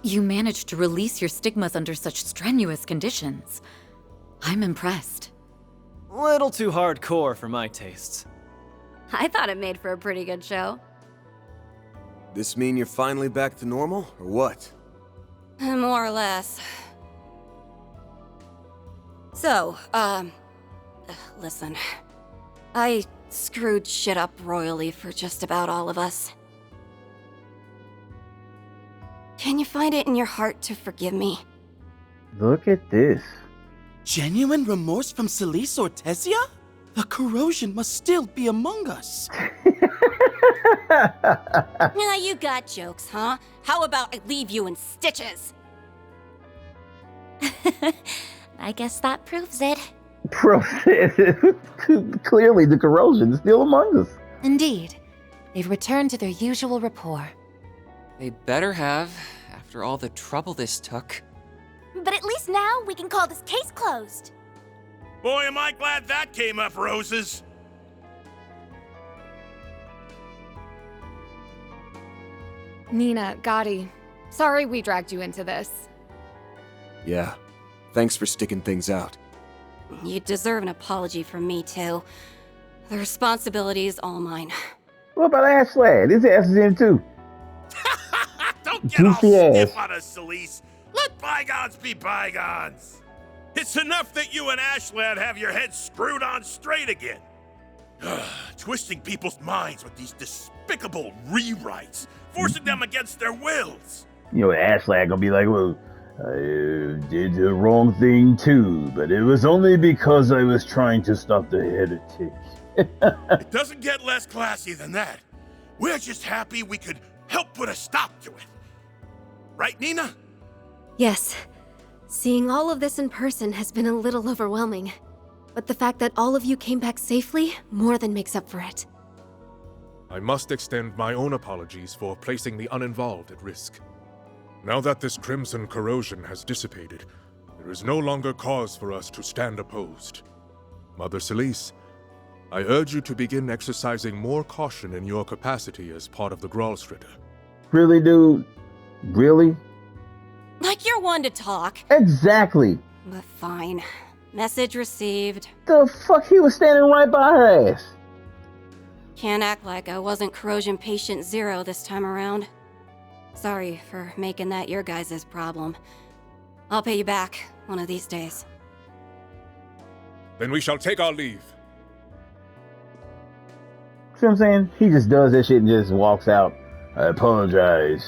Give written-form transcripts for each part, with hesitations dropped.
You managed to release your stigmas under such strenuous conditions. I'm impressed. Little too hardcore for my tastes. I thought it made for a pretty good show. This mean you're finally back to normal, or what? More or less. So, listen. I screwed shit up royally for just about all of us. Can you find it in your heart to forgive me? Look at this. Genuine remorse from Celise Ortesia? The corrosion must still be among us. Now you got jokes, huh? How about I leave you in stitches? I guess that proves it. Clearly the corrosion is still among us. Indeed. They've returned to their usual rapport. They better have, after all the trouble this took. But at least now we can call this case closed. Boy, am I glad that came up, Roses. Nina, Gotti, sorry we dragged you into this. Yeah. Thanks for sticking things out. You deserve an apology from me, too. The responsibility is all mine. What about Ashley? This ass is in too. Don't get all Goofy ass. stiff on us, Celise. Let bygones be bygones. It's enough that you and Ashlad have your heads screwed on straight again. Twisting people's minds with these despicable rewrites, forcing them against their wills. You know, Ashley gonna be like, well, I did the wrong thing too, but it was only because I was trying to stop the heretic. It doesn't get less classy than that. We're just happy we could help put a stop to it. Right, Nina? Yes. Seeing all of this in person has been a little overwhelming. But the fact that all of you came back safely more than makes up for it. I must extend my own apologies for placing the uninvolved at risk. Now that this crimson corrosion has dissipated, there is no longer cause for us to stand opposed. Mother Celise, I urge you to begin exercising more caution in your capacity as part of the Gralstritter. Really, dude? Really? Like you're one to talk. Exactly. But fine. Message received. The fuck, he was standing right by her ass. Can't act like I wasn't corrosion patient zero this time around. Sorry for making that your guys' problem. I'll pay you back one of these days. Then we shall take our leave. See what I'm saying? He just does that shit and just walks out. I apologize.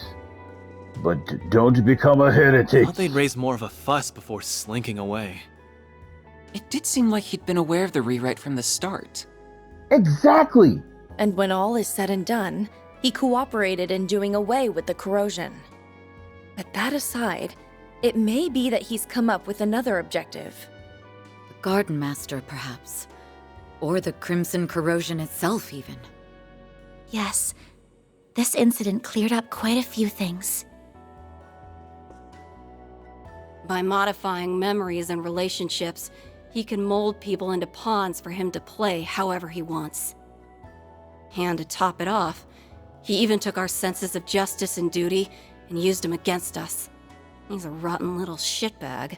But don't become a heretic. I thought they'd raise more of a fuss before slinking away. It did seem like he'd been aware of the rewrite from the start. Exactly. And when all is said and done, he cooperated in doing away with the corrosion. But that aside, it may be that he's come up with another objective. The Garden Master, perhaps. Or the Crimson Corrosion itself, even. Yes. This incident cleared up quite a few things. By modifying memories and relationships, he can mold people into pawns for him to play however he wants. And to top it off, he even took our senses of justice and duty and used them against us. He's a rotten little shitbag.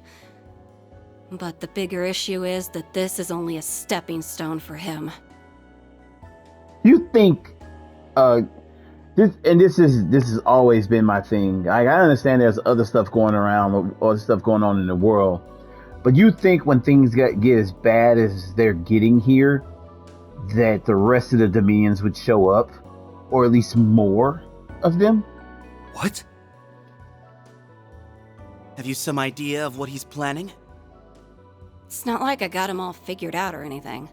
But the bigger issue is that this is only a stepping stone for him. You think, this has always been my thing. I understand there's other stuff going around, other stuff going on in the world, but you think when things get as bad as they're getting here, that the rest of the Dominions would show up, or at least more of them? What? Have you some idea of what he's planning? It's not like I got him all figured out or anything.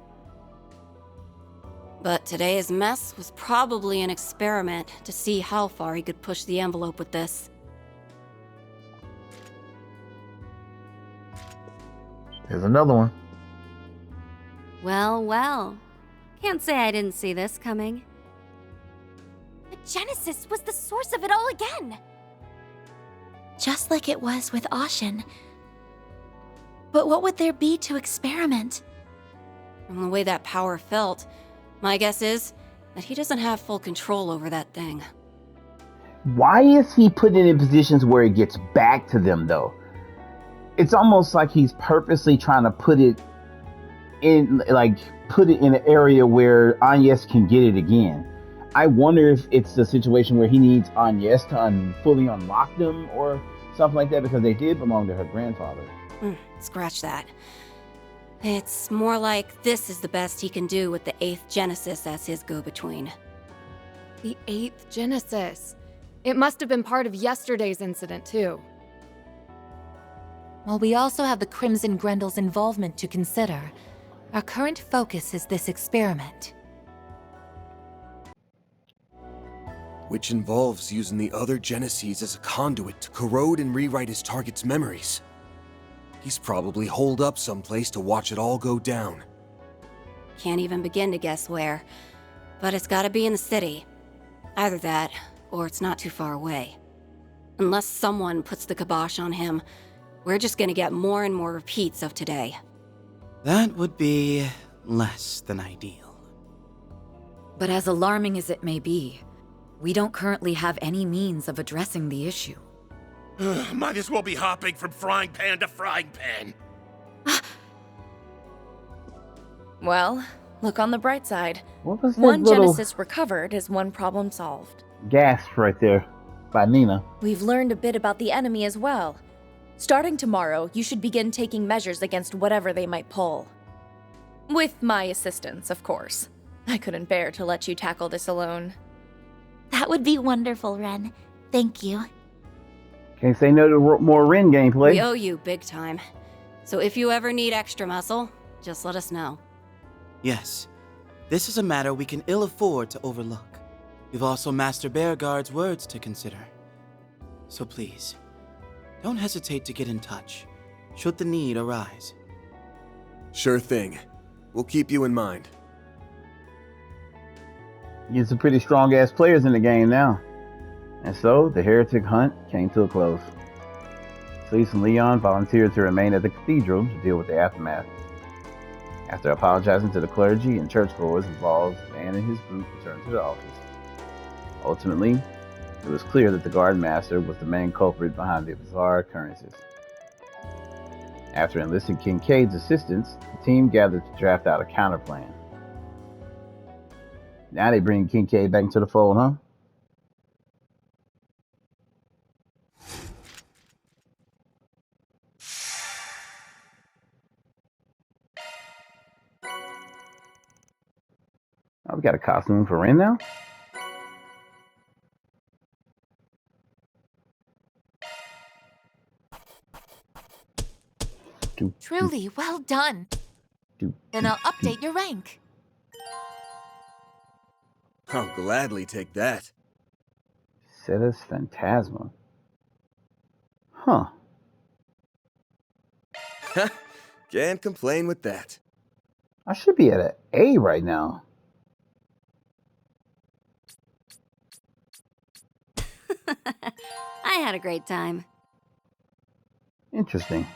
But today's mess was probably an experiment to see how far he could push the envelope with this. There's another one. Well, well. Can't say I didn't see this coming. The Genesis was the source of it all again. Just like it was with Ashen. But what would there be to experiment? From the way that power felt, my guess is that he doesn't have full control over that thing. Why is he put in positions where it gets back to them, though? It's almost like he's purposely trying to put it in an area where Agnes can get it again. I wonder if it's the situation where he needs Agnes to fully unlock them or something like that, because they did belong to her grandfather. Scratch that. It's more like this is the best he can do with the 8th Genesis as his go-between. The 8th Genesis. It must have been part of yesterday's incident, too. While we also have the Crimson Grendel's involvement to consider, our current focus is this experiment. Which involves using the other Genesis as a conduit to corrode and rewrite his target's memories. He's probably holed up someplace to watch it all go down. Can't even begin to guess where, but it's gotta be in the city. Either that, or it's not too far away. Unless someone puts the kibosh on him, we're just gonna get more and more repeats of today. That would be less than ideal. But as alarming as it may be, we don't currently have any means of addressing the issue. Might as well be hopping from frying pan to frying pan. Well, look on the bright side. What was that One little Genesis recovered is one problem solved. gasp right there by Nina? We've learned a bit about the enemy as well. Starting tomorrow, you should begin taking measures against whatever they might pull. With my assistance, of course. I couldn't bear to let you tackle this alone. That would be wonderful, Ren. Thank you. Can't say no to more Ren gameplay. We owe you big time. So if you ever need extra muscle, just let us know. Yes, this is a matter we can ill afford to overlook. You've also Master Bearguard's words to consider. So please, don't hesitate to get in touch, should the need arise. Sure thing. We'll keep you in mind. You get some pretty strong ass players in the game now. And so, the heretic hunt came to a close. Cease and Leon volunteered to remain at the cathedral to deal with the aftermath. After apologizing to the clergy and churchgoers involved, Van and his group returned to the office. Ultimately, it was clear that the guard master was the main culprit behind the bizarre occurrences. After enlisting Kincaid's assistance, the team gathered to draft out a counterplan. Now they bring Kincaid back into the fold, huh? Oh, we got a costume for Ren now? Truly, well done. Then I'll update your rank. I'll gladly take that. Cetus Phantasma. Huh. Can't complain with that. I should be at an A right now. I had a great time. Interesting.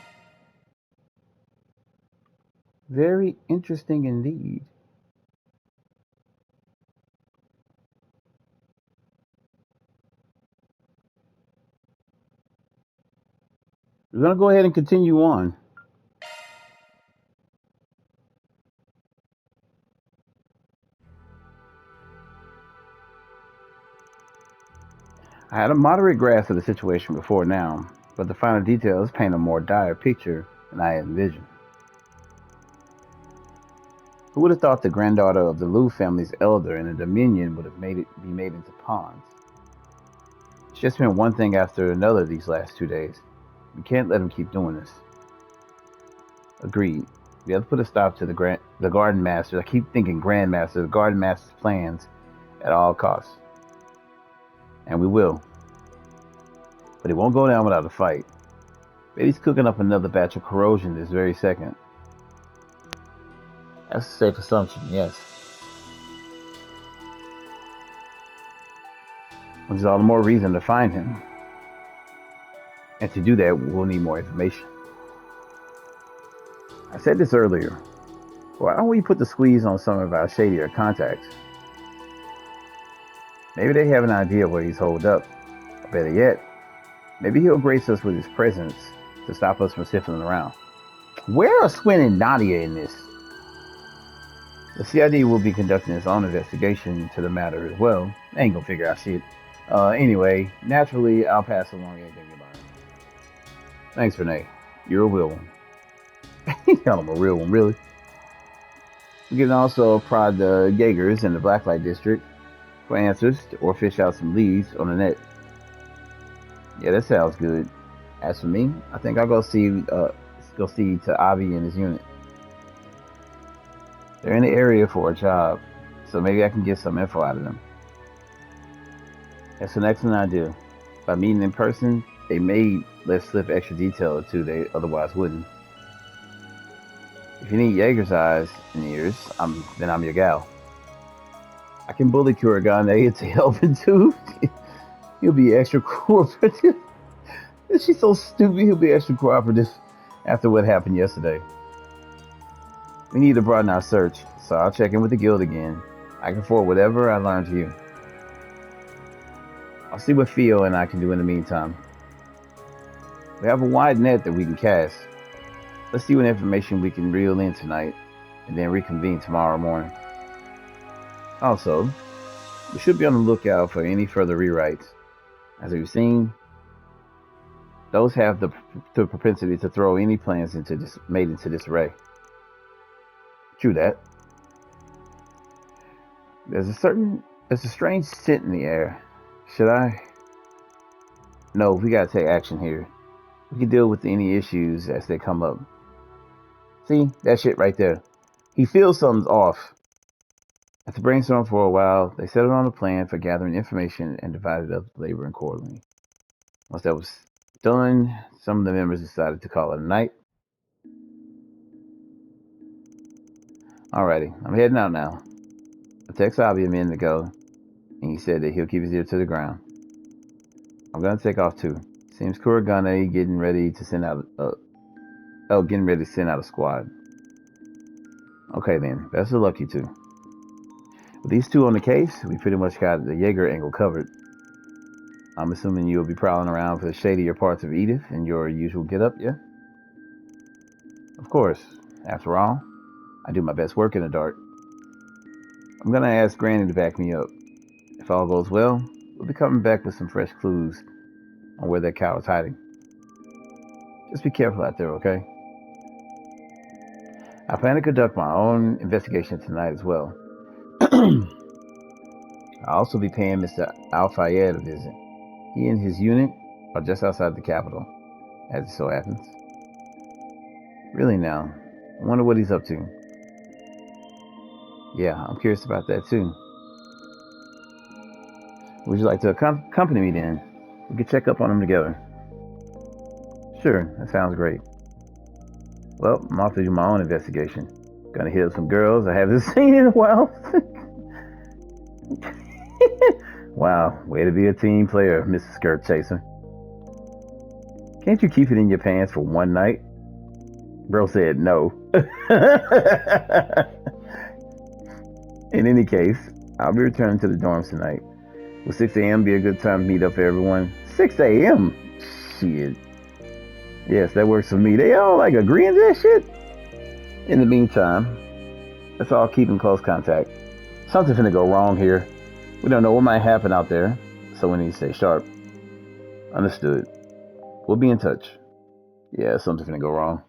Very interesting indeed. We're going to go ahead and continue on. I had a moderate grasp of the situation before now, but the finer details paint a more dire picture than I had envisioned. Who would have thought the granddaughter of the Liu family's elder in the Dominion would have be made into pawns? It's just been one thing after another these last 2 days. We can't let him keep doing this. Agreed. We have to put a stop to the Garden Master. I keep thinking Grandmaster. The Garden Master's plans at all costs. And we will. But it won't go down without a fight. Betty's cooking up another batch of corrosion this very second. That's a safe assumption, yes. Which is all the more reason to find him. And to do that, we'll need more information. I said this earlier. Why don't we put the squeeze on some of our shadier contacts? Maybe they have an idea where he's holed up, Or better yet, maybe he'll grace us with his presence to stop us from sniffing around. Where are Swin and Nadia in this? The CID will be conducting its own investigation into the matter as well. They ain't gonna figure out shit. Anyway, naturally, I'll pass along anything you learn. Thanks, Renee. You're a real one. I'm a real one, really. We can also prod the Jaegers in the Blacklight District for answers or fish out some leads on the net. Yeah, that sounds good. As for me, I think I'll go see to Avi and his unit. They're in the area for a job, so maybe I can get some info out of them. That's an excellent idea. By meeting in person, they may let slip extra detail or two they otherwise wouldn't. If you need Jaeger's eyes and ears, then I'm your gal. I can bully Kuragane into helping too. He'll be extra cooperative. She's so stupid, he'll be extra cooperative after what happened yesterday. We need to broaden our search, so I'll check in with the guild again. I can forward whatever I learned to you. I'll see what Theo and I can do in the meantime. We have a wide net that we can cast. Let's see what information we can reel in tonight, and then reconvene tomorrow morning. Also, we should be on the lookout for any further rewrites. As we've seen, those have the propensity to throw any plans made into disarray. True that. There's a strange scent in the air. Should I? No, we gotta take action here. We can deal with any issues as they come up. See, that shit right there. He feels something's off. After brainstorming for a while, they settled on a plan for gathering information and divided up labor accordingly. Once that was done, some of the members decided to call it a night. Alrighty, I'm heading out now. I texted Avi a minute ago, and he said that he'll keep his ear to the ground. I'm gonna take off too. Seems Kuragane getting ready to send out a squad. Okay then, best of luck you two. With these two on the case, we pretty much got the Jaeger angle covered. I'm assuming you'll be prowling around for the shadier parts of Edith in your usual getup, yeah? Of course. After all, I do my best work in the dark. I'm gonna ask Granny to back me up. If all goes well, we'll be coming back with some fresh clues on where that cow is hiding. Just be careful out there, okay? I plan to conduct my own investigation tonight as well. I'll also be paying Mr. Al-Fayed a visit. He and his unit are just outside the capital, as it so happens. Really now, I wonder what he's up to. Yeah, I'm curious about that too. Would you like to accompany me then? We could check up on him together. Sure, that sounds great. Well, I'm off to do my own investigation. Gonna hit up some girls I haven't seen in a while. Wow, way to be a team player, Mrs. Skirt Chaser. Can't you keep it in your pants for one night? Bro said no. In any case, I'll be returning to the dorms tonight. Will 6 a.m. be a good time to meet up for everyone? 6 a.m.? Shit. Yes, that works for me. They all like agreeing to that shit? In the meantime, let's all keep in close contact. Something's gonna go wrong here. We don't know what might happen out there, so we need to stay sharp. Understood. We'll be in touch. Yeah, something's gonna go wrong.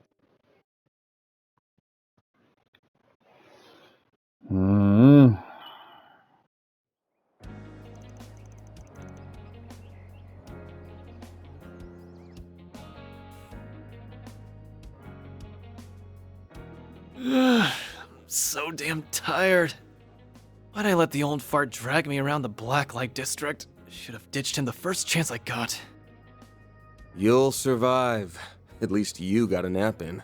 So damn tired. Why'd I let the old fart drag me around the Blacklight District? Should have ditched him the first chance I got. You'll survive. At least you got a nap in.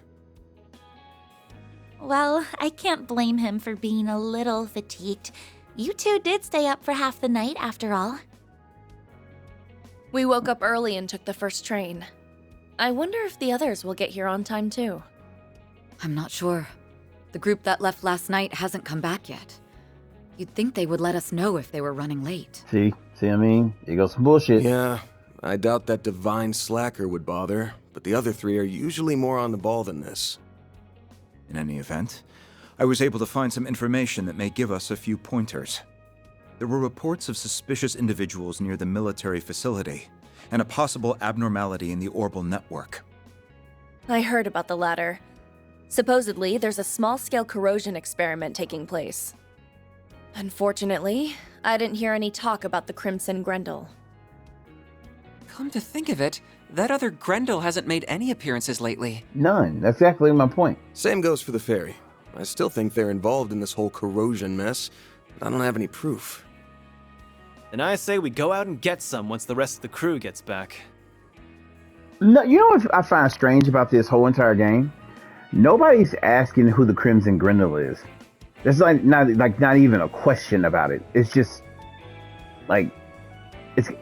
Well, I can't blame him for being a little fatigued. You two did stay up for half the night, after all. We woke up early and took the first train. I wonder if the others will get here on time too. I'm not sure. The group that left last night hasn't come back yet. You'd think they would let us know if they were running late. See what I mean? Here goes some bullshit. Yeah, I doubt that divine slacker would bother, but the other three are usually more on the ball than this. In any event, I was able to find some information that may give us a few pointers. There were reports of suspicious individuals near the military facility, and a possible abnormality in the orbal network. I heard about the latter. Supposedly, there's a small-scale corrosion experiment taking place. Unfortunately, I didn't hear any talk about the Crimson Grendel. Come to think of it, that other Grendel hasn't made any appearances lately. None. That's exactly my point. Same goes for the Fairy. I still think they're involved in this whole corrosion mess, but I don't have any proof. And I say we go out and get some once the rest of the crew gets back. No, you know what I find strange about this whole entire game? Nobody's asking who the Crimson Grendel is. There's not even a question about it. It's just like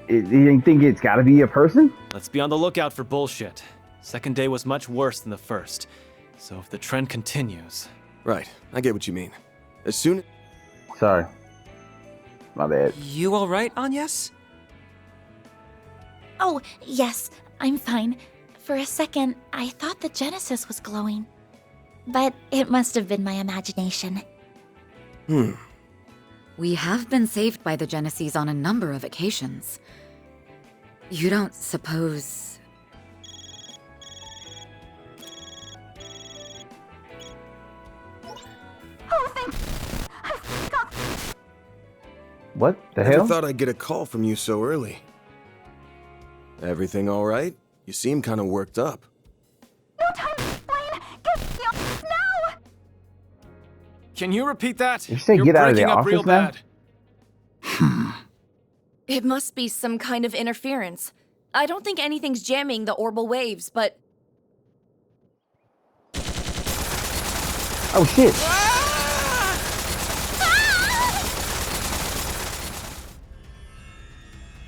you think it's got to be a person? Let's be on the lookout for bullshit. Second day was much worse than the first, so if the trend continues... Right, I get what you mean. As soon... Sorry. My bad. You alright, Agnes? Oh, yes, I'm fine. For a second, I thought the Genesis was glowing. But it must have been my imagination. We have been saved by the Genesis on a number of occasions. You don't suppose... What the Never hell? thought I'd get a call from you so early. Everything all right? You seem kind of worked up. No time to explain! Get the office now! Can you repeat that? Did you say You're get out of the breaking up office real now? bad. It must be some kind of interference. I don't think anything's jamming the orbal waves, but... Oh shit!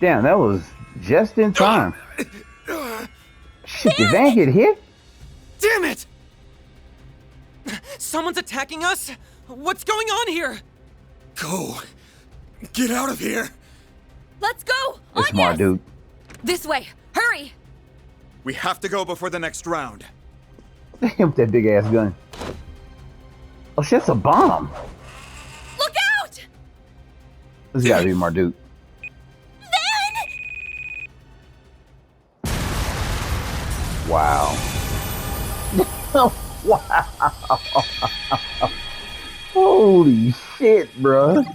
Damn, that was just in time. Shit, did Van get hit? Damn it! Someone's attacking us? What's going on here? Go! Get out of here! Let's go! It's smart, dude. This way! Hurry! We have to go before the next round. Damn, with that big ass gun. Oh shit, it's a bomb. Look out! This gotta be Marduk. Wow. Wow. Holy shit, bruh.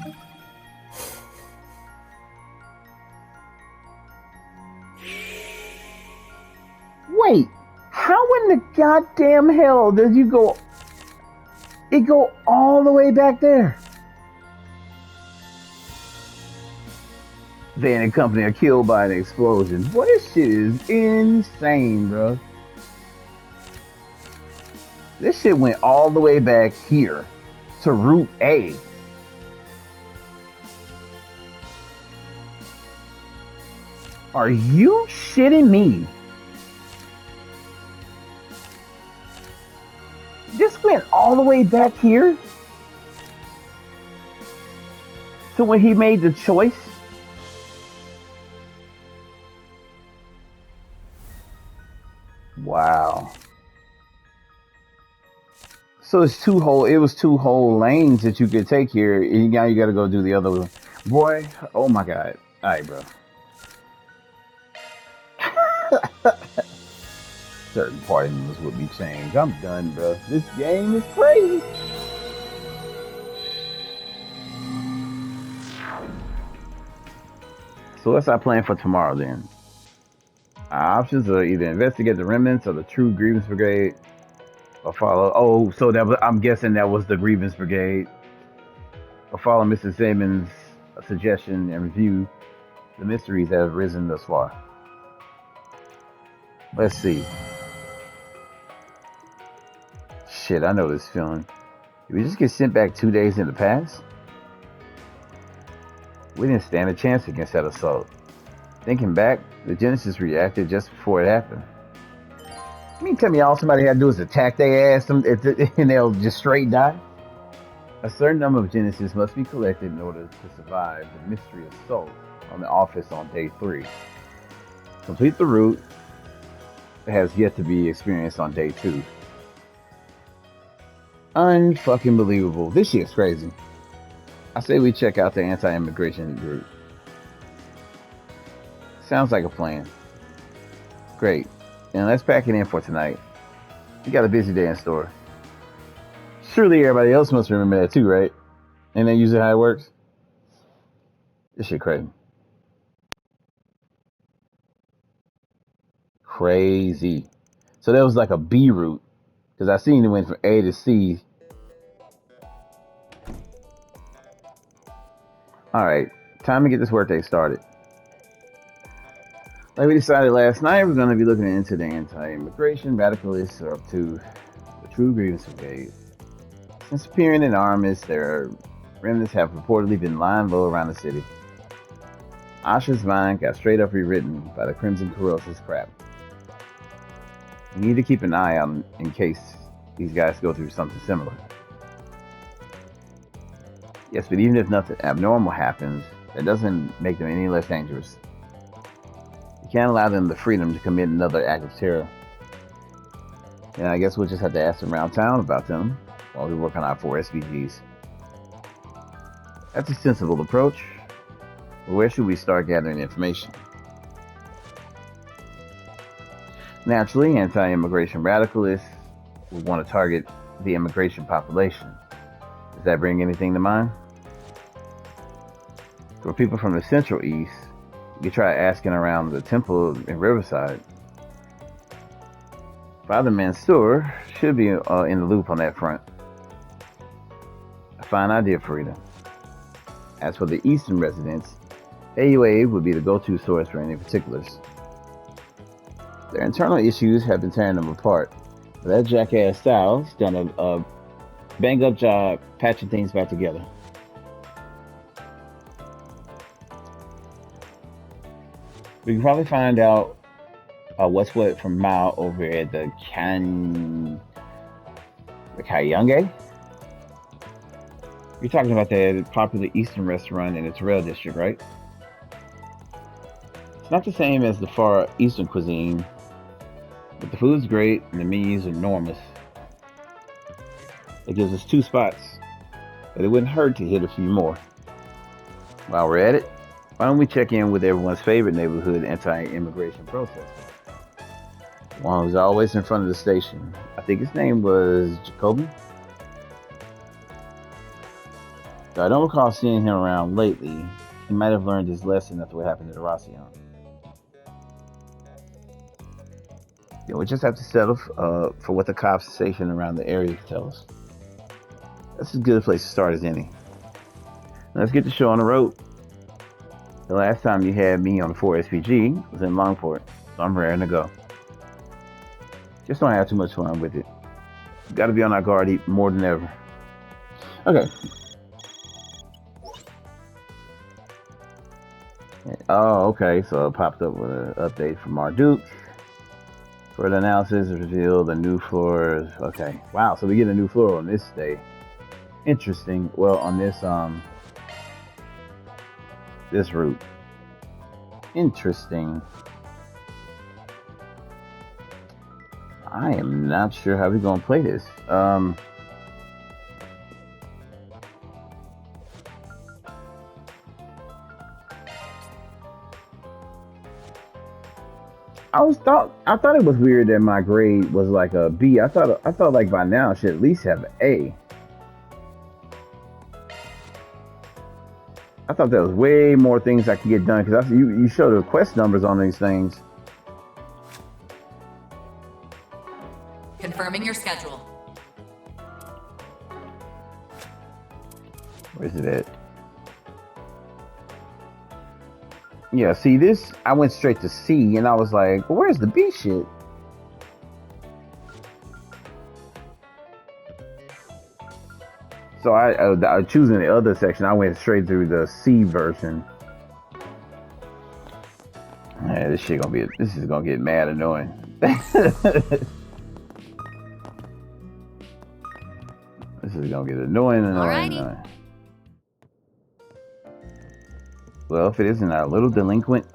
Wait, how in the goddamn hell did you go? It go all the way back there. Van and company are killed by an explosion. What this shit is insane, bro. This shit went all the way back here to Route A. Are you shitting me? This went all the way back here? So when he made the choice? Wow. So it's it was two whole lanes that you could take here, and now you gotta go do the other one. Boy, oh my god. Alright, bro. Certain party members would be changed. I'm done, bro. This game is crazy. So what's our plan for tomorrow then? Our options are either investigate the remnants of the true Grievance Brigade or follow... Oh, so that was, I'm guessing that was the Grievance Brigade. Or follow Mr. Simmons' suggestion and review the mysteries that have risen thus far. Let's see. Shit, I know this feeling. Did we just get sent back 2 days in the past? We didn't stand a chance against that assault. Thinking back, the Genesis reacted just before it happened. You mean tell me all somebody had to do is attack their ass and they'll just straight die? A certain number of Genesis must be collected in order to survive the mystery assault on the office on day 3. Complete the route. It has yet to be experienced on day 2. Unfucking believable. This shit's crazy. I say we check out the anti-immigration group. Sounds like a plan. Great. And let's pack it in for tonight. We got a busy day in store. Surely everybody else must remember that too, right? And then usually how it works? This shit crazy. Crazy. So that was like a B route. Because I seen it went from A to C. Alright. Time to get this workday started. Like we decided last night, we're going to be looking into the anti-immigration radicalists are up to the true Grievance Brigade. Since appearing in armies, their remnants have reportedly been lying low around the city. Asha's mind got straight up rewritten by the Crimson Corrosive's crap. We need to keep an eye out in case these guys go through something similar. Yes, but even if nothing abnormal happens, that doesn't make them any less dangerous. You can't allow them the freedom to commit another act of terror. And I guess we'll just have to ask around town about them while we work on our 4 SVGs. That's a sensible approach. But where should we start gathering information? Naturally, anti-immigration radicalists would want to target the immigration population. Does that bring anything to mind? For people from the Central East, you could try asking around the temple in Riverside. Father Mansour should be in the loop on that front. A fine idea, Farida. As for the Eastern residents, AUA would be the go-to source for any particulars. Their internal issues have been tearing them apart, but that jackass Styles done a bang-up job patching things back together. We can probably find out what's what from Mao over at the Kayunge. You're talking about that popular Eastern restaurant in the Terrell district, right? It's not the same as the far Eastern cuisine, but the food's great and the menus are enormous. It gives us 2 spots, but it wouldn't hurt to hit a few more. While we're at it, why don't we check in with everyone's favorite neighborhood anti-immigration protester? One who's always in front of the station. I think his name was Jacoby. So I don't recall seeing him around lately. He might have learned his lesson after what happened to Racion. Yeah, we just have to settle for what the cops stationed around the area tell us. That's as good a place to start as any. Let's get the show on the road. The last time you had me on the 4 SPG was in Longport, so I'm raring to go. Just don't have too much fun with it. We've got to be on our guard more than ever. Okay. Oh, okay. So it popped up with an update from Marduk. Further analysis revealed the new floors. Okay. Wow. So we get a new floor on this day. Interesting. Well, on this this route. Interesting. I am not sure how we're gonna play this. I thought it was weird that my grade was like a B. I thought like by now I should at least have an A. I thought there was way more things I could get done because you show the quest numbers on these things. Confirming your schedule. Where's it at? Yeah, see this, I went straight to C and I was like, well, where's the B shit? So I choosing the other section, I went straight through the C version. Man, this is gonna get mad annoying. This is gonna get annoying. Well, if it isn't our little delinquent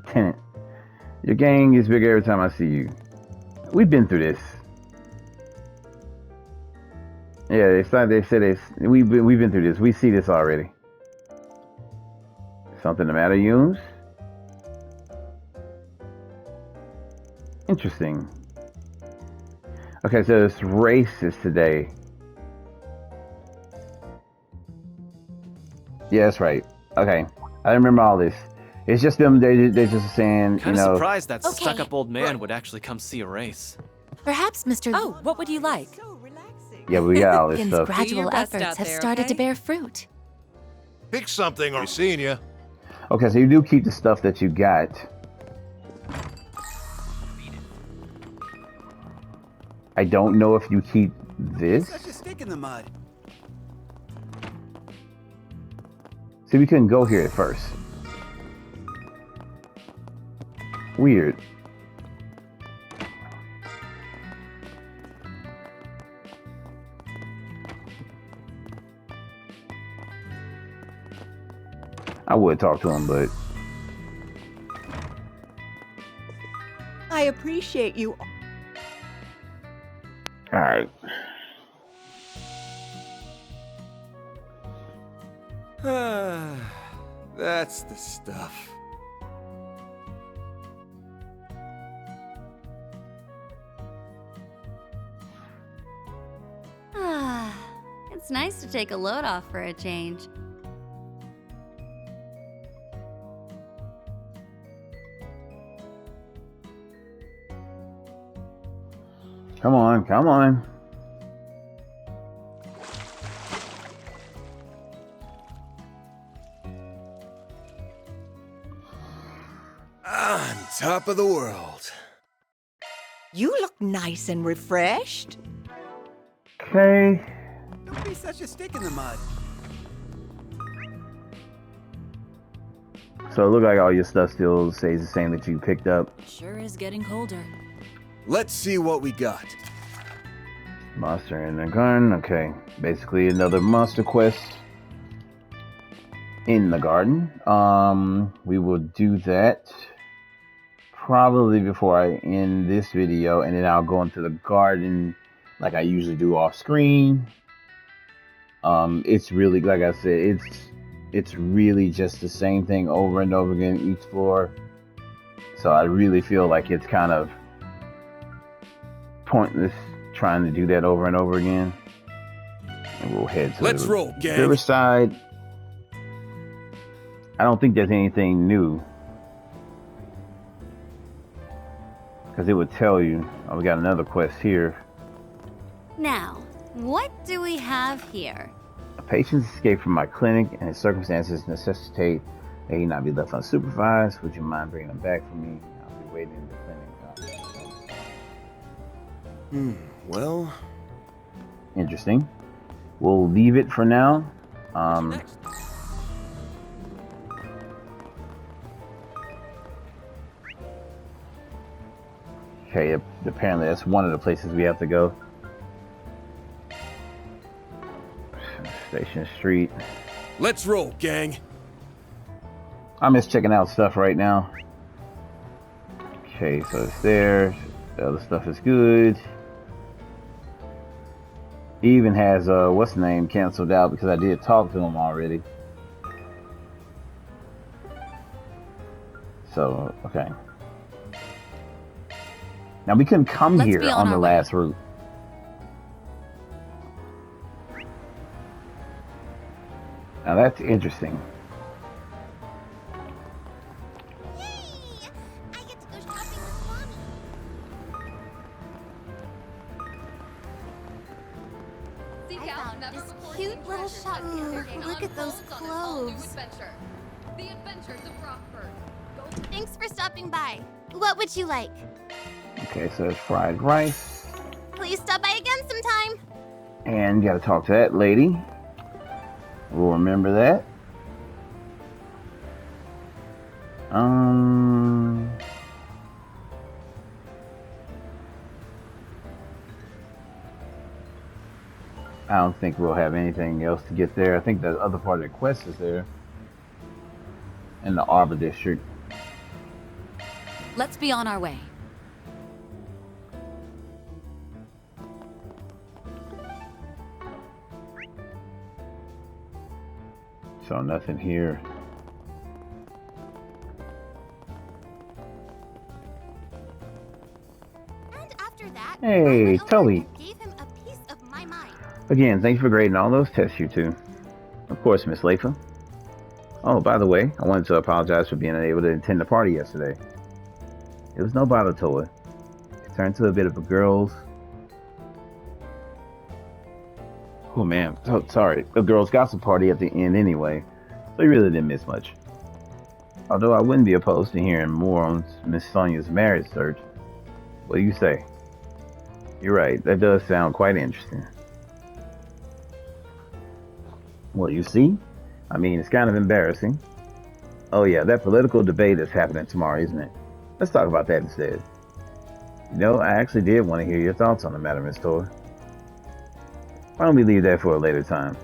tenant, Your gang gets bigger every time I see you. We've been through this. Yeah, they said we've been through this. We see this already. Something the matter, Yunes? Interesting. Okay, so it's racist today. Yeah, that's right. Okay, I remember all this. It's just them. They're just saying, Kind you of know. surprised that stuck-up old man would actually come see a race. Perhaps Mr. Oh, what would you like? Yeah, we got all this Lincoln's stuff. gradual efforts have started to bear fruit. Pick something or seeing you. Okay, so you do keep the stuff that you got. I don't know if you keep this. Such a stick in the mud. See, we couldn't go here at first. Weird. I would talk to him, but I appreciate you. all right. That's the stuff. It's nice to take a load off for a change. Come on, come on. On top of the world. You look nice and refreshed. Okay. Don't be such a stick in the mud. So it looked like all your stuff still stays the same that you picked up. Sure is getting colder. Let's see what we got. Monster in the garden. Okay. Basically another monster quest in the garden. We will do that probably before I end this video, and then I'll go into the garden like I usually do off screen. It's really, like I said, it's really just the same thing over and over again each floor. So I really feel like it's kind of pointless trying to do that over and over again. And we'll head to Let's the roll, gang. Riverside. I don't think there's anything new, because it would tell you. Oh, we got another quest here. Now, what do we have here? A patient escaped from my clinic and his circumstances necessitate that he not be left unsupervised. Would you mind bringing him back for me? I'll be waiting in the clinic. Well, Interesting. We'll leave it for now. Okay, apparently that's one of the places we have to go. Station Street. let's roll, gang. I'm just checking out stuff right now. Okay, so it's there. The other stuff is good. He even has what's the name canceled out because I did talk to him already. So okay. Now we couldn't come Let's here be on on the our way. last route. Now that's interesting. Cute little shop. Look at those clothes. The Adventures of Rockford. Thanks for stopping by. What would you like? Okay, so it's fried rice. Please stop by again sometime. And you gotta talk to that lady. We'll remember that. I don't think we'll have anything else to get there. I think the other part of the quest is there. In the Arbor District. Let's be on our way. So nothing here. And after that, Hey, Tully. gave him a piece of my mind. Again, thanks for grading all those tests, you two. Of course, Miss Latham. Oh, by the way, I wanted to apologize for being unable to attend the party yesterday. It was no bother, Toa. It turned to a bit of a girls'... Oh man, sorry. A girls' gossip party at the end anyway, so you really didn't miss much. Although I wouldn't be opposed to hearing more on Miss Sonia's marriage search. What do you say? You're right, that does sound quite interesting. Well, you see? I mean, it's kind of embarrassing. Oh yeah, that political debate is happening tomorrow, isn't it? Let's talk about that instead. You know, I actually did want to hear your thoughts on the matter, Miss Tor. Why don't we leave that for a later time?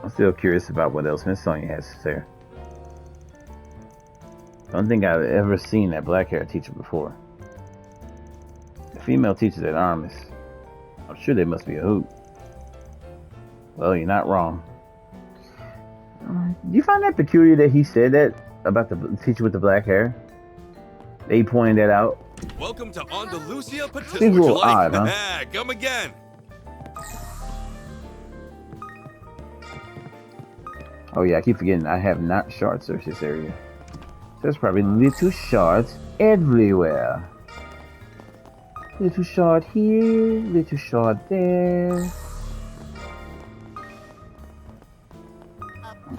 I'm still curious about what else Miss Sonia has to say. I don't think I've ever seen that black-haired teacher before. The female teachers at Armis. I'm sure they must be a hoot. Well, you're not wrong. Do you find that peculiar that he said that about the teacher with the black hair? They pointed that out. Welcome to Andalusia Patis. Seems a little odd, huh? Come again. Oh yeah, I keep forgetting I have not shard searched this area. There's probably little shards everywhere. Little shard here, little shard there.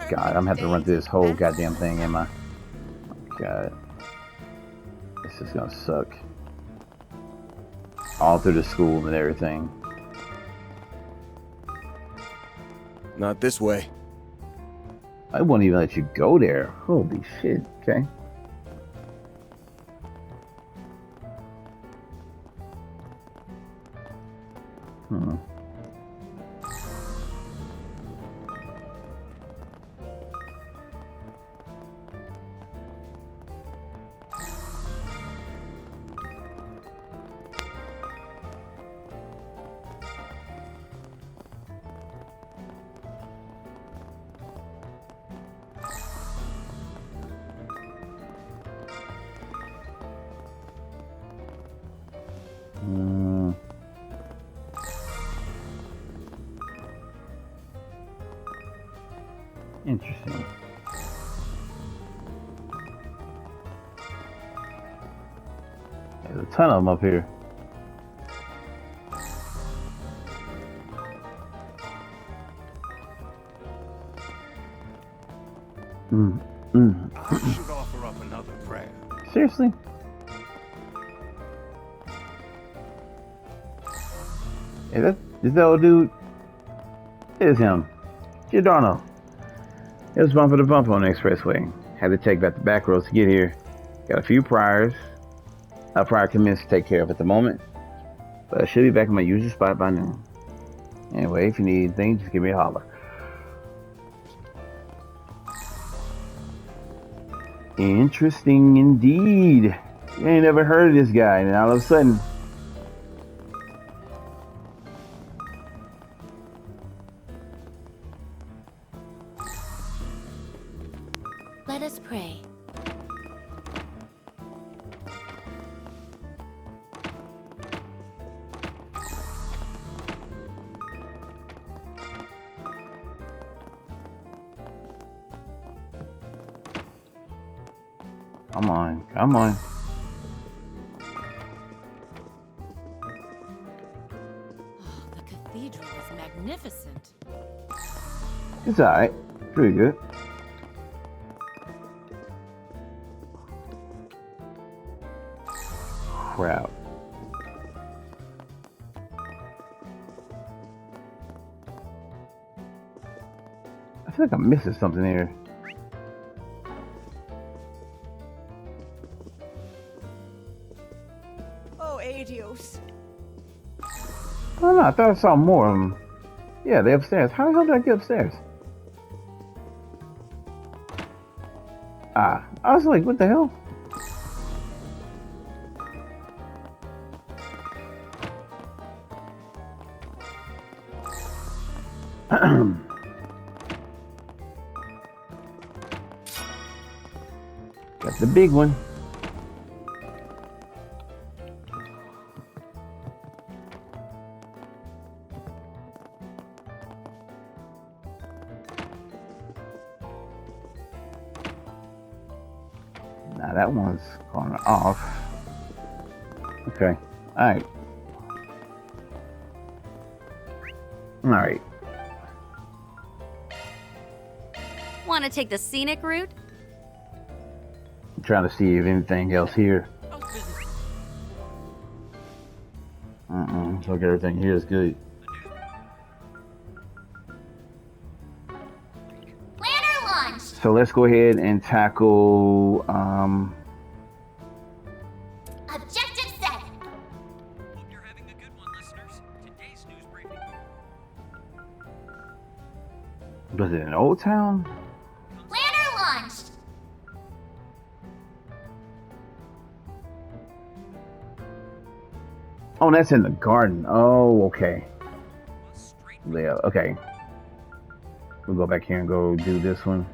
God, I'm gonna have to run through this whole goddamn thing, am I? God. This is gonna suck. All through the school and everything. Not this way. I won't even let you go there. Holy shit, okay. Interesting. There's a ton of them up here. I should offer up another prayer. Seriously? Hey, is that old dude? It is him. Giordano. It was bumper to bumper on the expressway. Had to take back the back roads to get here. Got a few prior commitments to take care of at the moment. But I should be back in my usual spot by noon. Anyway, if you need anything, just give me a holler. Interesting indeed. You ain't never heard of this guy, and all of a sudden... Let us pray. Come on, come on. The cathedral is magnificent. It's alright. Pretty good. Crap. I feel like I'm missing something here. Oh, adios. Oh no, I thought I saw more of them. Yeah, they're upstairs. How the hell did I get upstairs? Ah, I was like, what the hell? Got the big one. Now that one's going off. Okay. Alright. Alright. Want to take the scenic route? I'm trying to see if anything else here. Looks like everything here is good. Planner launch! So let's go ahead and tackle Objective set! Hope you're having a good one, listeners. Today's news briefing. was it in Old Town? Planner launched! Oh, that's in the garden. Oh, okay. Yeah, okay. We'll go back here and go do this one.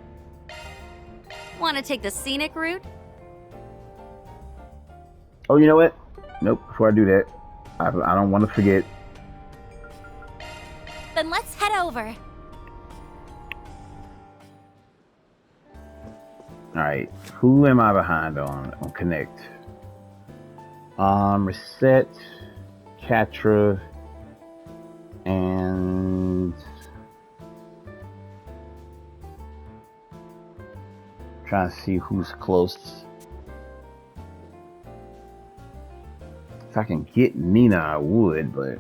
Want to take the scenic route? Oh, you know what? Nope, before I do that, I don't want to forget. Then let's head over. Alright, who am I behind on Connect? Reset, Catra, and trying to see who's close. If I can get Nina, I would, but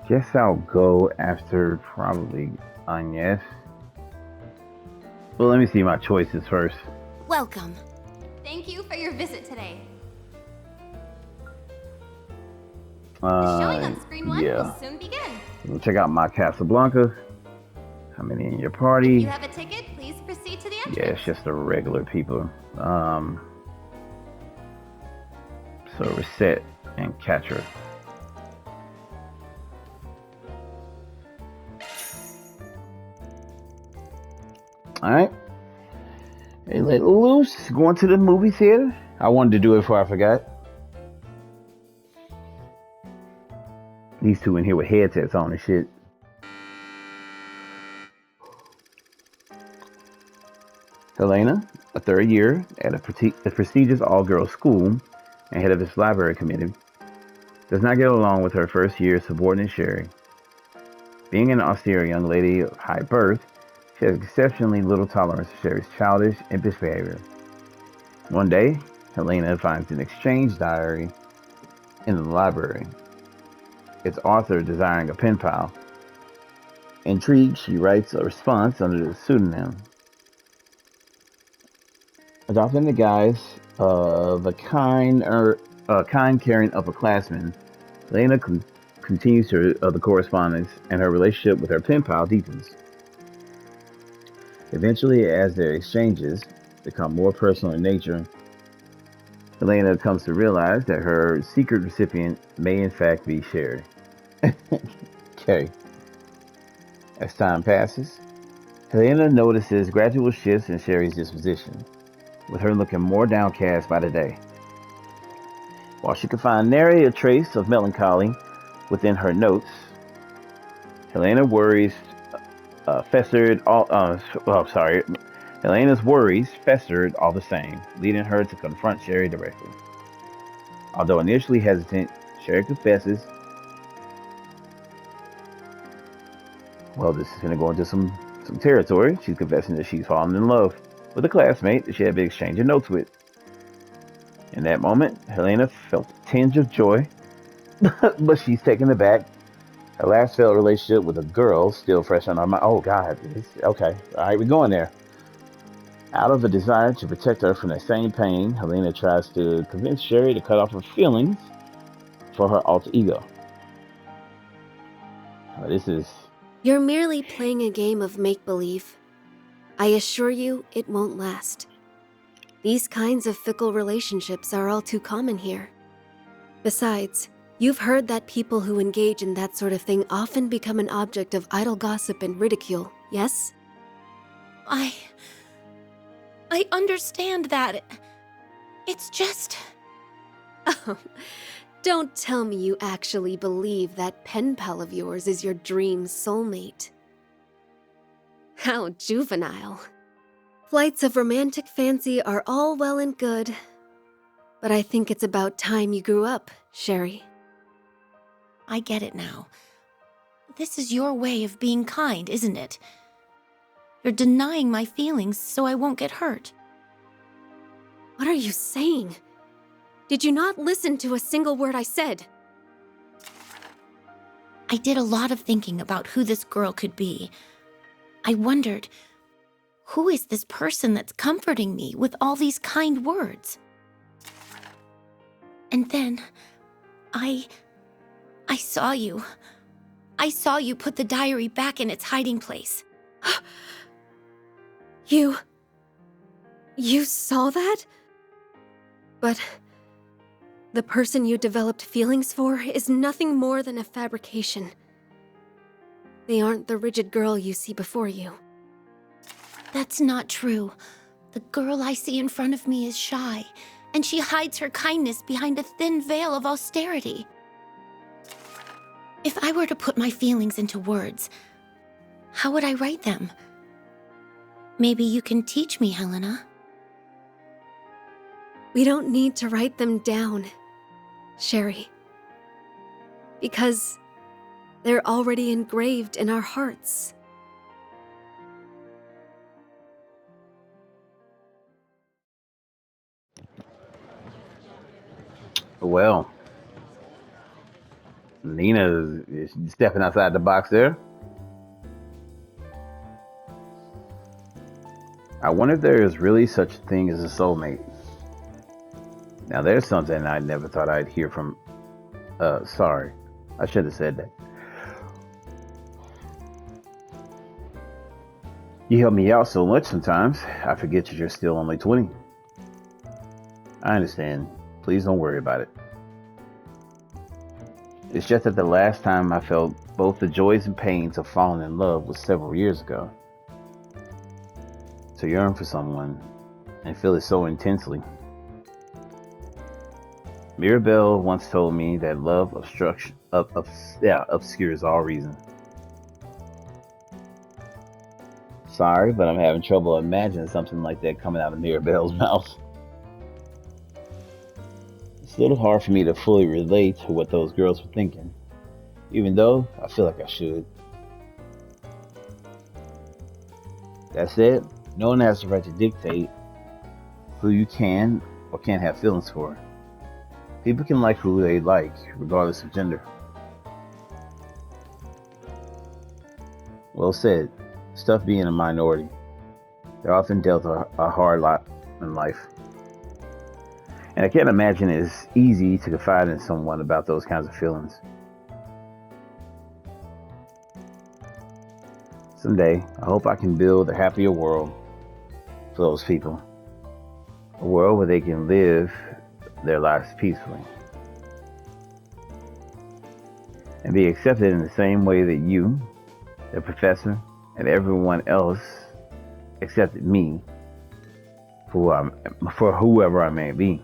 guess I'll go after probably Agnes. Well, let me see my choices first. Welcome. Thank you for your visit today. The showing on screen 1 will soon begin. We'll check out my Casablanca. How many in your party? If you have a ticket, please proceed to the entrance. Yeah, it's just the regular people. So reset and catch her. Alright. Hey, let loose. Going to the movie theater. I wanted to do it before I forgot. These two in here with headsets on and shit. Helena, a third year at a prestigious all-girls school and head of its library committee, does not get along with her first year subordinate Sherry. Being an austere young lady of high birth, she has exceptionally little tolerance for Sherry's childish, impish behavior. One day, Helena finds an exchange diary in the library, its author desiring a pen pal. Intrigued, she writes a response under the pseudonym. Adopting the guise of a kind, caring upperclassman, Helena continues the correspondence, and her relationship with her pen pal deepens. Eventually, as their exchanges become more personal in nature, Helena comes to realize that her secret recipient may in fact be Sherry. Okay. As time passes, Helena notices gradual shifts in Sherry's disposition, with her looking more downcast by the day. While she can find nary a trace of melancholy within her notes, Helena worries Helena's worries festered all the same, leading her to confront Sherry directly. Although initially hesitant, Sherry confesses. Well, this is going to go into some territory. She's confessing that she's fallen in love with a classmate that she had been exchanging notes with. In that moment, Helena felt a tinge of joy, but she's taken aback. Her last failed relationship with a girl still fresh on her mind. Oh, God. Okay. All right, we're going there. Out of a desire to protect her from the same pain, Helena tries to convince Sherry to cut off her feelings for her alter ego. This is... You're merely playing a game of make-believe. I assure you, it won't last. These kinds of fickle relationships are all too common here. Besides, you've heard that people who engage in that sort of thing often become an object of idle gossip and ridicule, yes? I understand that. It's just... Oh, don't tell me you actually believe that pen pal of yours is your dream soulmate. How juvenile. Flights of romantic fancy are all well and good, but I think it's about time you grew up, Sherry. I get it now. This is your way of being kind, isn't it? You're denying my feelings so I won't get hurt. What are you saying? Did you not listen to a single word I said? I did a lot of thinking about who this girl could be. I wondered, who is this person that's comforting me with all these kind words? And then, I saw you. I saw you put the diary back in its hiding place. You saw that? But the person you developed feelings for is nothing more than a fabrication. They aren't the rigid girl you see before you. That's not true. The girl I see in front of me is shy, and she hides her kindness behind a thin veil of austerity. If I were to put my feelings into words, how would I write them? Maybe you can teach me, Helena. We don't need to write them down, Sherry. Because they're already engraved in our hearts. Well, Nina is stepping outside the box there. I wonder if there is really such a thing as a soulmate. Now, there's something I never thought I'd hear from... sorry. I should have said that. You help me out so much sometimes, I forget that you're still only 20. I understand. Please don't worry about it. It's just that the last time I felt both the joys and pains of falling in love was several years ago. To yearn for someone and feel it so intensely. Mirabelle once told me that love obscures all reason. Sorry, but I'm having trouble imagining something like that coming out of Mirabelle's mouth. It's a little hard for me to fully relate to what those girls were thinking, even though I feel like I should. That said, no one has the right to dictate who you can or can't have feelings for. People can like who they like, regardless of gender. Well said. Stuff being a minority. They're often dealt a hard lot in life. And I can't imagine it's easy to confide in someone about those kinds of feelings. Someday, I hope I can build a happier world for those people. A world where they can live their lives peacefully. And be accepted in the same way that you, the professor, and everyone else accepted me for whoever I may be.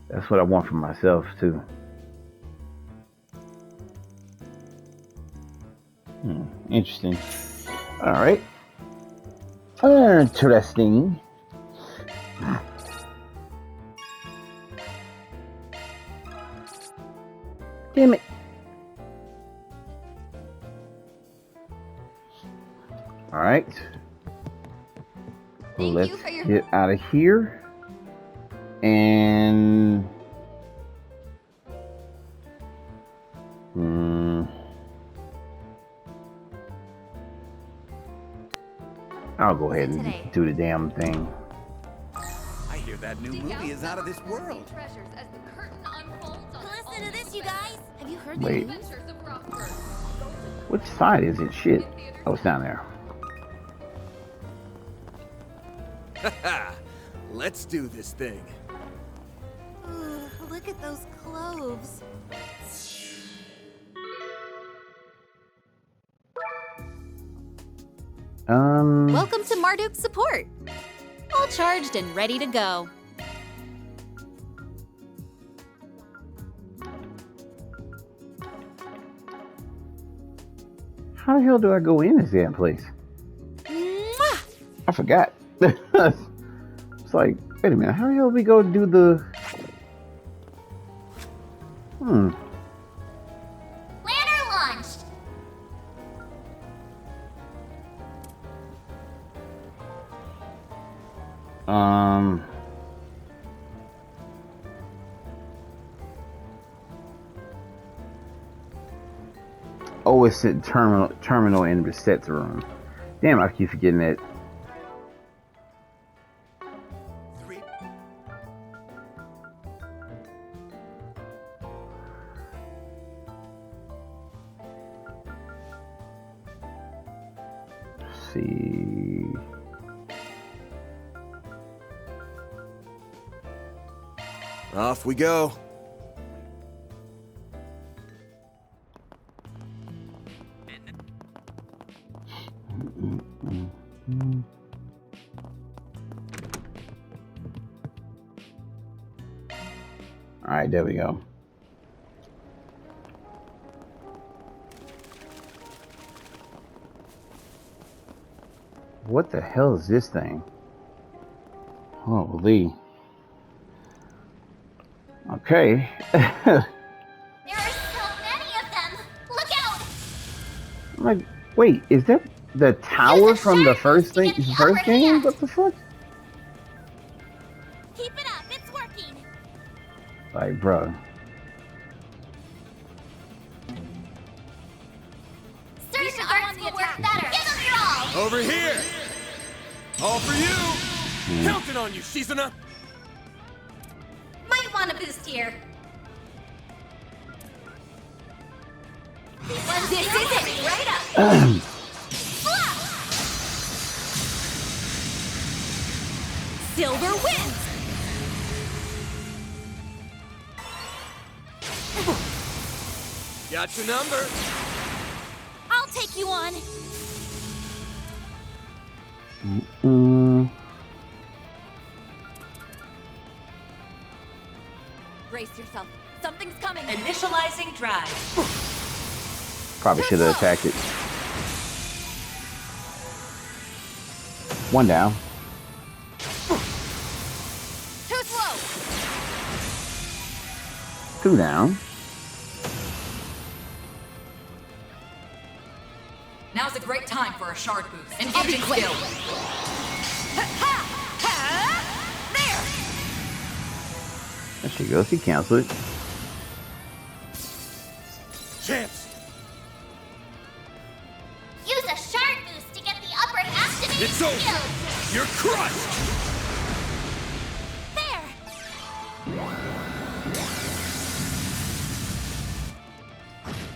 That's what I want for myself, too. Interesting. All right. Interesting. Damn it. All right. Let's get out of here. And I'll go ahead and do the damn thing. I hear that new movie is out of this world. Listen to this, you guys. Have you heard Wait. the news? Which side is it? Shit. Oh, it's down there. Let's do this thing. Look at those cloves. Welcome to Marduk's support. All charged and ready to go. How the hell do I go in this damn place? I forgot. It's like, wait a minute, how the hell do we go do the... Planner launched. Oh, it's the terminal in the reset room. Damn, I keep forgetting that. Let's see. Off we go. All right, there we go. What the hell is this thing? Holy. Okay. There are so many of them. Look out! I'm like, wait, is that the tower from the first thing? The first game? What the fuck? Keep it up. It's working. Like, bro. Certain arts will work better. Give them your all. Over here! All for you! Counting on you, Shizuna! Might want a boost here. This is it. Right up. Silver wins. Got your number. I'll take you on. Brace yourself. Something's coming. Initializing drive. Probably should have attacked it. One down. Too slow. Two down. Now's a great time for a shard boost. Engaging skill. There she goes. She canceled it. Chance! Use a shard boost to get the upper activated It's over! skills. You're crushed!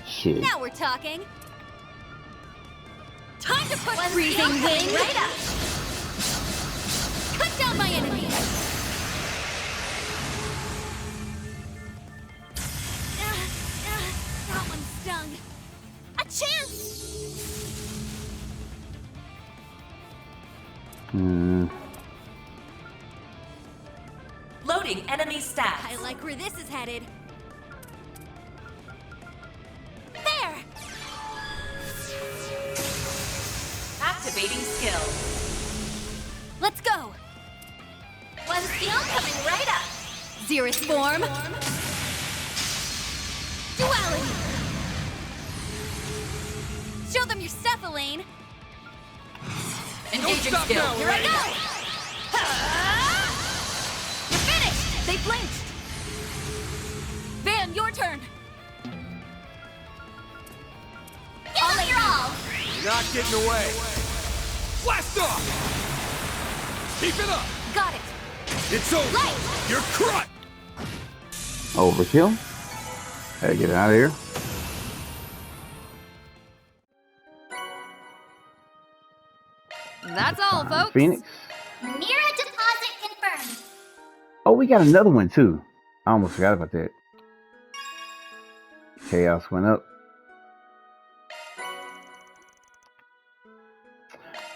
Shit. Now we're talking. Time to push freezing wind right up. Cut down my enemies. That one stung. A chance. Loading enemy stats. I like where this is headed. There. Activating skill. Let's go. One skill coming right up. Xerus form. Duality. Show them your stuff, Elaine. Engaging skill. Here I go. You're finished. They blinked. Van, your turn. Give them your all. You're not getting away. Blast off! Keep it up! Got it. It's over! Light. You're crushed! Overkill. Gotta get out of here. That's all, folks. Phoenix. Mirror deposit confirmed. Oh, we got another one too. I almost forgot about that. Chaos went up.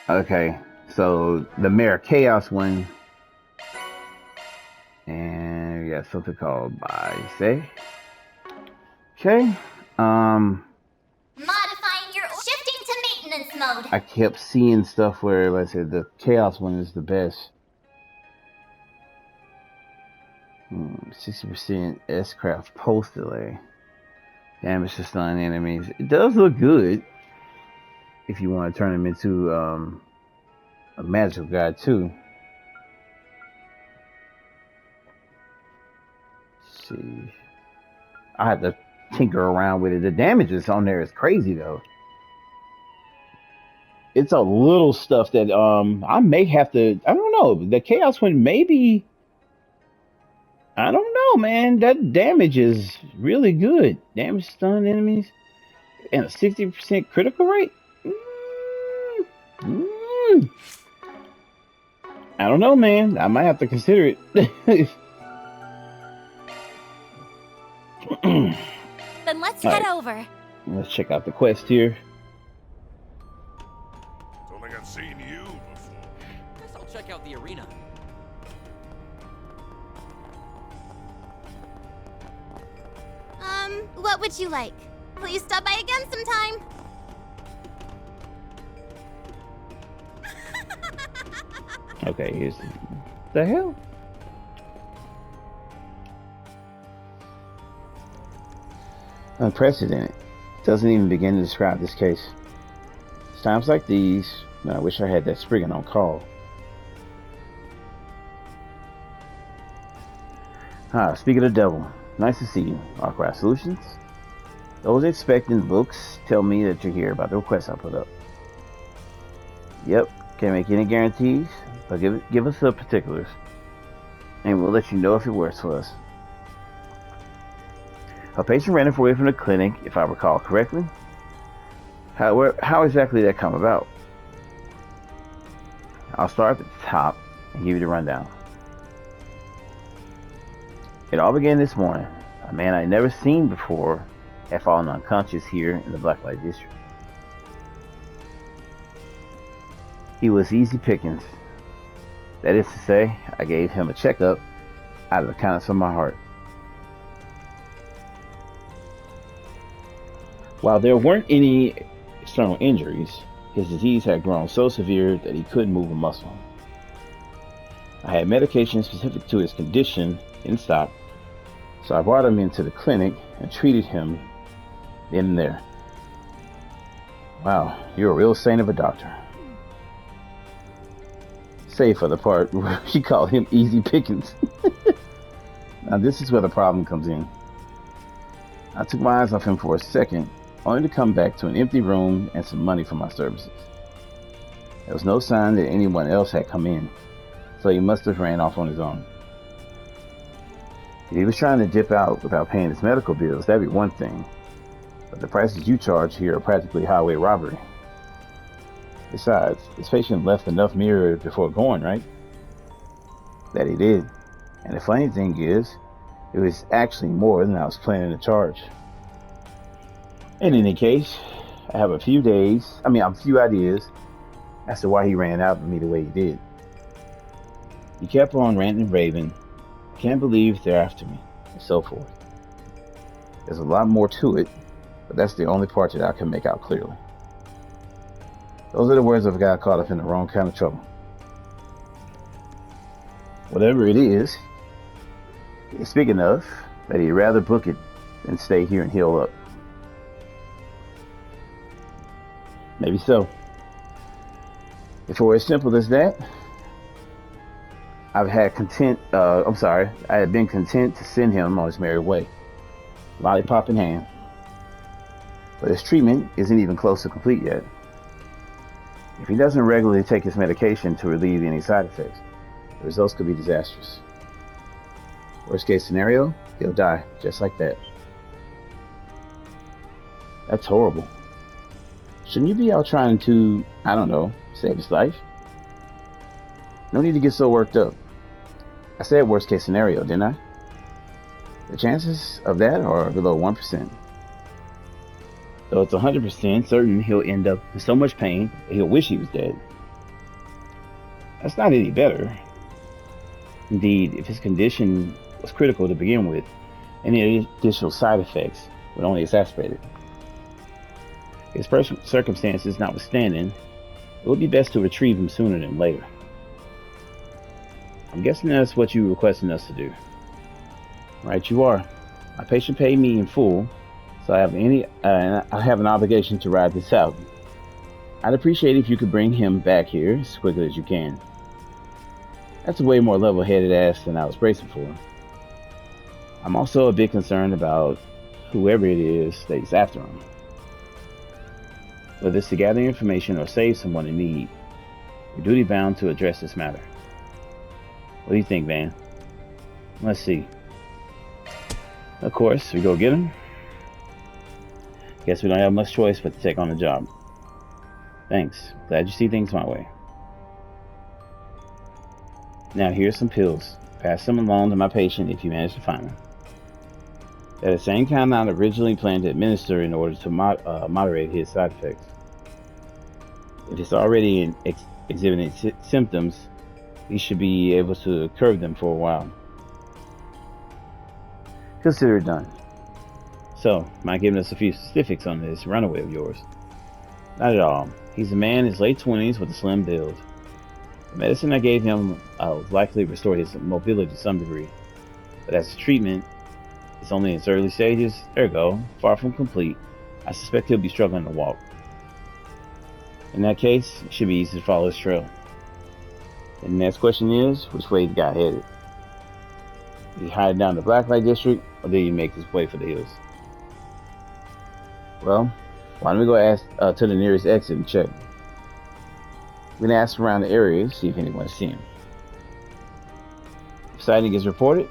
Okay, so the Mirror Chaos one. And we got something called Say. Okay. Modifying your shifting to maintenance mode. I kept seeing stuff where, like I said, the Chaos one is the best. 60% S-craft pulse delay. Damage to stun enemies. It does look good if you want to turn them into a magical guy too. Let's see. I had to tinker around with it. The damages on there is crazy though. It's a little stuff that I may have to. I don't know. The Chaos one maybe. I don't know, man. That damage is really good. Damage stun enemies and a 60% critical rate. I don't know, man. I might have to consider it. Then let's head over. Let's check out the quest here. Don't think I've seen you before. Guess I'll check out the arena. What would you like? Please stop by again sometime. Okay, here's the hell. Unprecedented. Doesn't even begin to describe this case. It's times like these, I wish I had that Spriggan on call. Speak of the devil. Nice to see you. Arkwright Solutions. Those expecting books tell me that you're here about the request I put up. Yep, can't make any guarantees, but give us the particulars, and we'll let you know if it works for us. A patient ran away from the clinic, if I recall correctly. How exactly did that come about? I'll start at the top and give you the rundown. It all began this morning. A man I'd never seen before had fallen unconscious here in the Blacklight District. He was easy pickings. That is to say, I gave him a checkup out of the kindness of my heart. While there weren't any external injuries, his disease had grown so severe that he couldn't move a muscle. I had medication specific to his condition in stock, so I brought him into the clinic and treated him then and there. Wow, you're a real saint of a doctor. Save for the part where she called him easy pickings. Now this is where the problem comes in. I took my eyes off him for a second, only to come back to an empty room and some money for my services. There was no sign that anyone else had come in, so he must have ran off on his own. If he was trying to dip out without paying his medical bills, that'd be one thing. But the prices you charge here are practically highway robbery. Besides, this patient left enough mirror before going, right? That he did. And the funny thing is, it was actually more than I was planning to charge. In any case, I have a few ideas as to why he ran out on me the way he did. He kept on ranting and raving, can't believe they're after me, and so forth. There's a lot more to it, but that's the only part that I can make out clearly. Those are the words of a guy caught up in the wrong kind of trouble. Whatever it is, it's big enough that he'd rather book it than stay here and heal up. Maybe so. If it were as simple as that, I had been content to send him on his merry way, lollipop in hand. But his treatment isn't even close to complete yet. If he doesn't regularly take his medication to relieve any side effects, the results could be disastrous. Worst case scenario, he'll die just like that. That's horrible. Shouldn't you be out trying to, I don't know, save his life? No need to get so worked up. I said worst case scenario, didn't I? The chances of that are below 1%. Though it's 100% certain he'll end up in so much pain that he'll wish he was dead. That's not any better. Indeed, if his condition was critical to begin with, any additional side effects would only exacerbate it. His personal circumstances notwithstanding, it would be best to retrieve him sooner than later. I'm guessing that's what you requesting us to do. Right, you are. My patient paid me in full, so I have an obligation to ride this out. I'd appreciate it if you could bring him back here as quickly as you can. That's a way more level-headed ass than I was bracing for. I'm also a bit concerned about whoever it is that he's after him. Whether it's to gather information or save someone in need, we're duty bound to address this matter. What do you think, Van? Let's see. Of course, we go get him. Guess we don't have much choice but to take on the job. Thanks. Glad you see things my way. Now here's some pills. Pass them along to my patient if you manage to find them. They're the same kind I originally planned to administer in order to moderate his side effects. If it's already exhibiting symptoms, he should be able to curb them for a while. Consider it done. So, mind giving us a few specifics on this runaway of yours? Not at all. He's a man in his late 20s with a slim build. The medicine I gave him will likely restore his mobility to some degree, but as a treatment, it's only in its early stages, ergo, far from complete. I suspect he'll be struggling to walk. In that case, it should be easy to follow his trail. And the next question is, which way the guy headed? Did he hide down the Blacklight District, or did he make his way for the hills? Well, why don't we go ask to the nearest exit and check. We're gonna ask around the area to see if anyone's seen him. If sighting is reported,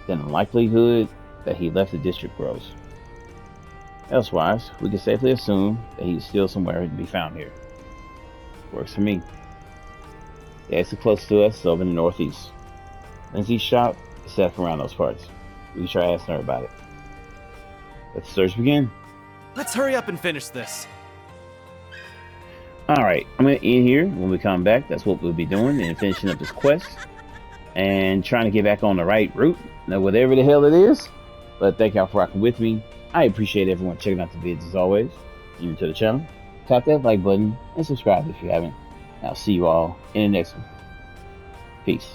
then the likelihood that he left the district grows. Elsewise, we can safely assume that he's still somewhere to be found here. Works for me. The exit close to us is over in the northeast. Lindsay's shop is set up around those parts. We can try asking her about it. Let the search begin. Let's hurry up and finish this. Alright, I'm going to end here. When we come back, that's what we'll be doing and finishing up this quest. And trying to get back on the right route. Now, whatever the hell it is. But thank y'all for rocking with me. I appreciate everyone checking out the vids as always. New to the channel, tap that like button and subscribe if you haven't. I'll see you all in the next one. Peace.